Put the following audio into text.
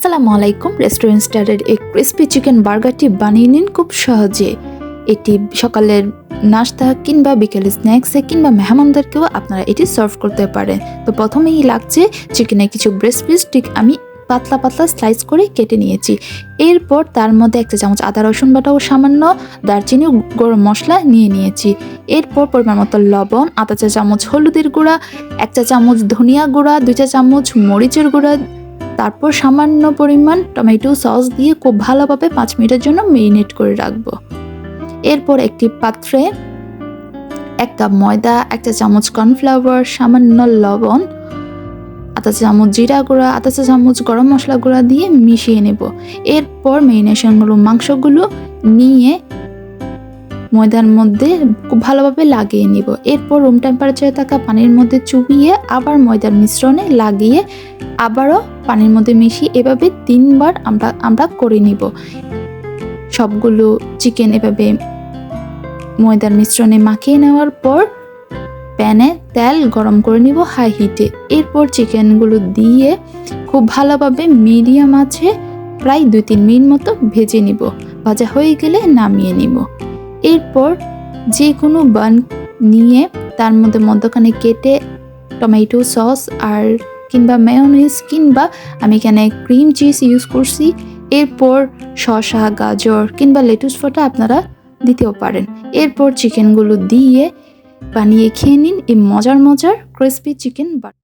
আসসালামু আলাইকুম। রেস্টুরেন্ট স্টাইলের এই ক্রিস্পি চিকেন বার্গারটি বানিয়ে নিন খুব সহজে। এটি সকালের নাস্তা কিংবা বিকেলের স্ন্যাক্সে কিংবা মেহমানদেরকেও আপনারা এটি সার্ভ করতে পারেন। তো প্রথমেই লাগছে চিকেনের কিছু ব্রেস্ট পিস, ঠিক আমি পাতলা পাতলা স্লাইস করে কেটে নিয়েছি। এরপর তার মধ্যে 1 চা চামচ আদা রসুন বাটা ও সামান্য দারচিনি ও গরম মশলা নিয়ে নিয়েছি। এরপর পরিমাণ মতো লবণ, আধা চা চামচ হলুদের গুঁড়া, 1 চা চামচ ধনিয়া গুঁড়া, 2 চা চামচ মরিচের গুঁড়া, তারপর সামান্য পরিমাণ টমেটো সস দিয়ে খুব ভালোভাবে 5 মিনিটের জন্য মেরিনেট করে রাখবো। এরপর একটি পাত্রে 1 কাপ ময়দা, 1 চা চামচ কর্নফ্লাওয়ার, সামান্য লবণ, আধা চা চামচ জিরা গুঁড়া, আধা চা চামচ গরম মশলা গুঁড়া দিয়ে মিশিয়ে নেব। এরপর মেরিনেশনগুলো মাংসগুলো নিয়ে ময়দার মধ্যে খুব ভালোভাবে লাগিয়ে নিব। এরপর রুম টেম্পারেচারে থাকা পানির মধ্যে চুবিয়ে আবার ময়দার মিশ্রণে লাগিয়ে আবারও পানির মধ্যে মিশিয়ে এভাবে 3 বার আমরা করে নিব। সবগুলো চিকেন এভাবে ময়দার মিশ্রণে মাখিয়ে নেওয়ার পর প্যানে তেল গরম করে নিব হাই হিটে। এরপর চিকেনগুলো দিয়ে খুব ভালোভাবে মিডিয়াম আঁচে প্রায় 2-3 মিনিট মতো ভেজে নিব। ভাজা হয়ে গেলে নামিয়ে নিব। এরপর যে কোনো বান নিয়ে তার মধ্যখানে কেটে টমেটো সস আর কিংবা মেয়োনিজ কিংবা আমি এখানে ক্রিম চিজ ইউজ করছি। এরপর শসা, গাজর কিংবা লেটুস ফোটা আপনারা দিতেও পারেন। এরপর চিকেনগুলো দিয়ে বানিয়ে খেয়ে নিন এই মজার ক্রিস্পি চিকেন বার্গার।